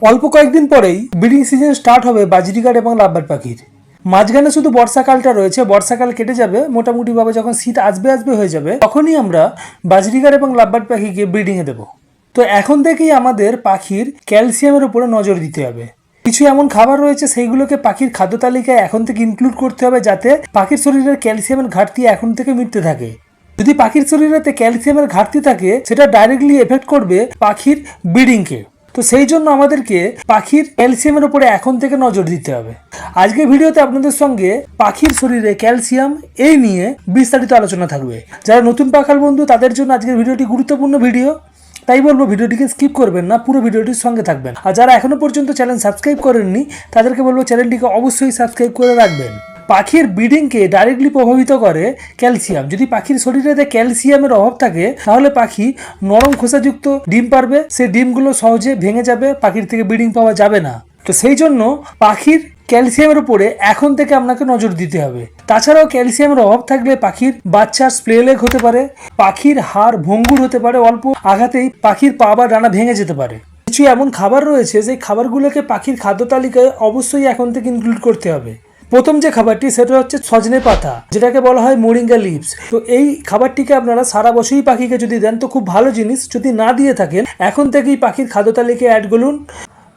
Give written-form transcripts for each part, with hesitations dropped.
অল্প কয়েকদিন পরেই ব্রিডিং সিজন স্টার্ট হবে বাজরিগার এবং লাভবার্ড পাখির। মাঝখানে শুধু বর্ষাকালটা রয়েছে, বর্ষাকাল কেটে যাবে মোটামুটিভাবে, যখন শীত আসবে হয়ে যাবে তখনই আমরা বাজরিগার এবং লাভবার্ড পাখিকে ব্রিডিংয়ে দেবো। তো এখন থেকেই আমাদের পাখির ক্যালসিয়ামের উপরে নজর দিতে হবে। কিছু এমন খাবার রয়েছে সেইগুলোকে পাখির খাদ্য তালিকায় এখন থেকে ইনক্লুড করতে হবে, যাতে পাখির শরীরের ক্যালসিয়ামের ঘাটতি এখন থেকে মিটতে থাকে। যদি পাখির শরীরেতে ক্যালসিয়ামের ঘাটতি থাকে সেটা ডাইরেক্টলি এফেক্ট করবে পাখির ব্রিডিংকে। তো সেই জন্য আমাদেরকে পাখির ক্যালসিয়ামের উপরে এখন থেকে নজর দিতে হবে। আজকে ভিডিওতে আপনাদের সঙ্গে পাখির শরীরে ক্যালসিয়াম এই নিয়ে বিস্তারিত আলোচনা থাকবে। যারা নতুন পাখাল বন্ধু তাদের জন্য আজকের ভিডিওটি গুরুত্বপূর্ণ ভিডিও, তাই বলবো ভিডিওটিকে স্কিপ করবেন না, পুরো ভিডিওটির সঙ্গে থাকবেন। আর যারা এখনো পর্যন্ত চ্যানেল সাবস্ক্রাইব করেননি তাদেরকে বলবো চ্যানেলটিকে অবশ্যই সাবস্ক্রাইব করে রাখবেন। পাখির ব্রিডিংকে ডাইরেক্টলি প্রভাবিত করে ক্যালসিয়াম। যদি পাখির শরীরে ক্যালসিয়ামের অভাব থাকে তাহলে পাখি নরম খোসাযুক্ত ডিম পারবে, সেই ডিমগুলো সহজে ভেঙে যাবে, পাখির থেকে ব্রিডিং পাওয়া যাবে না। তো সেই জন্য পাখির ক্যালসিয়ামের উপরে এখন থেকে আপনাকে নজর দিতে হবে। তাছাড়াও ক্যালসিয়ামের অভাব থাকলে পাখির বাচ্চার স্প্লে লেগ হতে পারে, পাখির হাড় ভঙ্গুর হতে পারে, অল্প আঘাতেই পাখির পা বা ডানা ভেঙে যেতে পারে। কিছু এমন খাবার রয়েছে যে খাবারগুলোকে পাখির খাদ্য তালিকায় অবশ্যই এখন থেকে ইনক্লুড করতে হবে। প্রথম যে খাবারটি সেটা হচ্ছে সজনে পাতা, যেটাকে বলা হয় মোরিঙ্গা লিভস। তো এই খাবারটিকে আপনারা সারা বছরই পাখিকে যদি দেন তো খুব ভালো জিনিস। যদি না দিয়ে থাকেন এখন থেকেই পাখির খাদ্য তালিকায় অ্যাড করুন,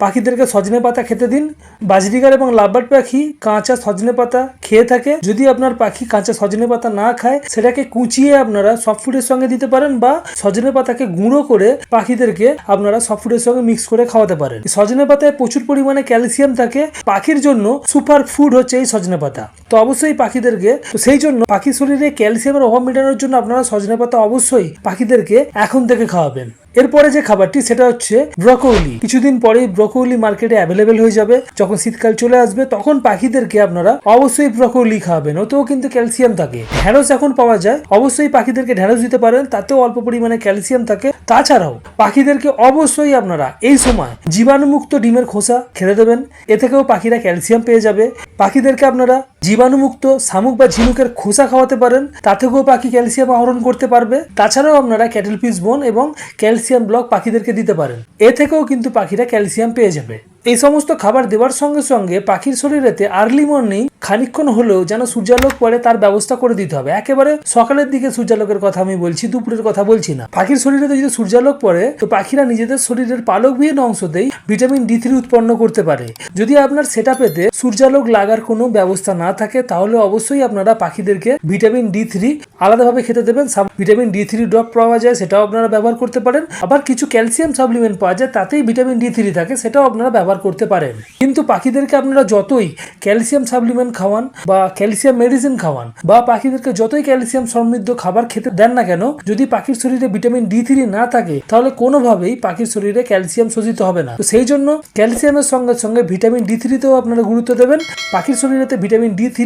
পাখিদেরকে সজনে পাতা খেতে দিন। বাজরিগার এবং লাভবার্ড পাখি কাঁচা সজনে পাতা খেয়ে থাকে। যদি আপনার পাখি কাঁচা সজনে পাতা না খায় সেটাকে কুচিয়ে আপনারা সফট ফুডের সঙ্গে দিতে পারেন, বা সজনে পাতাকে গুঁড়ো করে পাখিদেরকে আপনারা সফট ফুডের সঙ্গে মিক্স করে খাওয়াতে পারেন। সজনে পাতায় প্রচুর পরিমাণে ক্যালসিয়াম থাকে, পাখির জন্য সুপার ফুড হচ্ছে এই সজনে পাতা। তো অবশ্যই পাখিদেরকে, তো সেই জন্য পাখির শরীরে ক্যালসিয়ামের অভাব মেটানোর জন্য আপনারা সজনে পাতা অবশ্যই পাখিদেরকে এখন থেকে খাওয়াবেন। এরপরে যে খাবারটি সেটা হচ্ছে ব্রকোলি। কিছুদিন পরেই ব্রকোলি মার্কেটে অ্যাভেলেবেল হয়ে যাবে। যখন শীতকাল চলে আসবে তখন পাখিদেরকে আপনারা অবশ্যই ব্রকোলি খাওয়াবেন, ওতেও কিন্তু ক্যালসিয়াম থাকে। ঢ্যাঁড়স এখন পাওয়া যায়, অবশ্যই পাখিদেরকে ঢ্যাঁড়স দিতে পারেন, তাতেও অল্প পরিমাণে ক্যালসিয়াম থাকে। তাছাড়াও পাখিদেরকে অবশ্যই আপনারা এই সময় জীবাণুমুক্ত ডিমের খোসা খেতে দেবেন, এ থেকেও পাখিরা ক্যালসিয়াম পেয়ে যাবে। পাখিদেরকে আপনারা জীবাণুমুক্ত শামুক বা ঝিনুকের খোসা খাওয়াতে পারেন, তা থেকেও পাখি ক্যালসিয়াম আহরণ করতে পারবে। তাছাড়াও আপনারা ক্যাটেল পিস বোন এবং ক্যালসিয়াম ব্লক পাখিদেরকে দিতে পারেন, এ থেকেও কিন্তু পাখিরা ক্যালসিয়াম পেয়ে যাবে। এই সমস্ত খাবার দেওয়ার সঙ্গে সঙ্গে পাখির শরীরেতে আর্লি মর্নিং খানিকক্ষণ হলেও যেন সূর্যালোক পড়ে তার ব্যবস্থা করে দিতে হবে। একেবারে সকালের দিকে সূর্যালোকের কথা আমি বলছি, দুপুরের কথা বলছি না। পাখির শরীরে যদি সূর্যালোক পড়ে তো পাখিরা নিজেদের শরীরের পালকবিহীন অংশতেই ভিটামিন D3 উৎপন্ন করতে পারে। যদি আপনার সেটআপেতে সূর্যালোক লাগার কোনো ব্যবস্থা না থাকে তাহলে অবশ্যই আপনারা পাখিদেরকে ভিটামিন D3 আলাদাভাবে খেতে দেবেন। ভিটামিন D3 ড্রপ পাওয়া যায়, সেটাও আপনারা ব্যবহার করতে পারেন। আবার কিছু ক্যালসিয়াম সাপ্লিমেন্ট পাওয়া যায়, তাতেই ভিটামিন D3 থাকে, সেটাও আপনারা ব্যবহার করতে পারেন। কিন্তু পাখিদেরকে আপনারা যতই ক্যালসিয়াম সাপ্লিমেন্ট খাওয়ান বা ক্যালসিয়াম মেডিসিন খাওয়ান বা পাখিদেরকে যতই ক্যালসিয়াম সমৃদ্ধ খাবার খেতে দেন না কেন, যদি পাখির শরীরে ভিটামিন D3 না থাকে তাহলে কোনোভাবেই পাখির শরীরে ক্যালসিয়াম শোষিত হবে না। তো সেই জন্য ক্যালসিয়ামের সঙ্গে সঙ্গে ভিটামিন D3 তেও আপনারা গুরুত্ব দেবেন। পাখির শরীরেতে ভিটামিন D3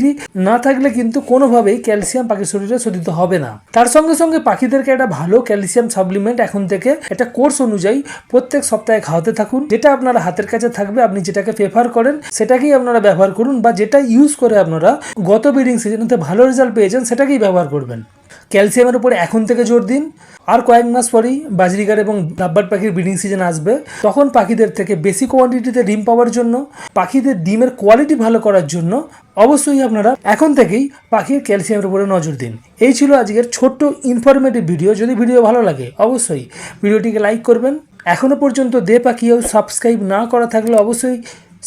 না থাকলে কিন্তু কোনোভাবেই ক্যালসিয়াম পাখির শরীরে শোষিত হবে না। তার সঙ্গে সঙ্গে পাখিদেরকে একটা ভালো ক্যালসিয়াম সাপ্লিমেন্ট এখন থেকে একটা কোর্স অনুযায়ী প্রত্যেক সপ্তাহে খাওয়াতে থাকুন। যেটা আপনারা হাতের কাছে থাকবে, আপনি যেটাকে প্রেফার করেন সেটাকেই আপনারা ব্যবহার করুন, বা যেটা ইউজ করে আপনারা গত ব্রিডিং সিজনেতে ভালো রেজাল্ট পেয়েছেন সেটাকেই ব্যবহার করবেন। ক্যালসিয়ামের উপরে এখন থেকে জোর দিন। আর কয়েক মাস পরেই বাজরিগার এবং লাভবার্ড পাখির ব্রিডিং সিজন আসবে, তখন পাখিদের থেকে বেশি কোয়ান্টিটিতে ডিম পাওয়ার জন্য, পাখিদের ডিমের কোয়ালিটি ভালো করার জন্য অবশ্যই আপনারা এখন থেকেই পাখির ক্যালসিয়ামের উপরে নজর দিন। এই ছিল আজকের ছোট্ট ইনফরমেটিভ ভিডিও। যদি ভিডিও ভালো লাগে অবশ্যই ভিডিওটিকে লাইক করবেন। এখনো পর্যন্ত দে পাখিও সাবস্ক্রাইব না করা থাকলে অবশ্যই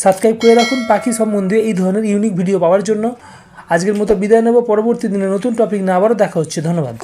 সাবস্ক্রাইব করে রাখুন পাখি সম্বন্ধে এই ধরনের ইউনিক ভিডিও পাওয়ার জন্য। আজকের মতো বিদায় নেব, পরবর্তী দিনে নতুন টপিক নিয়ে আবারও দেখা হচ্ছে। ধন্যবাদ।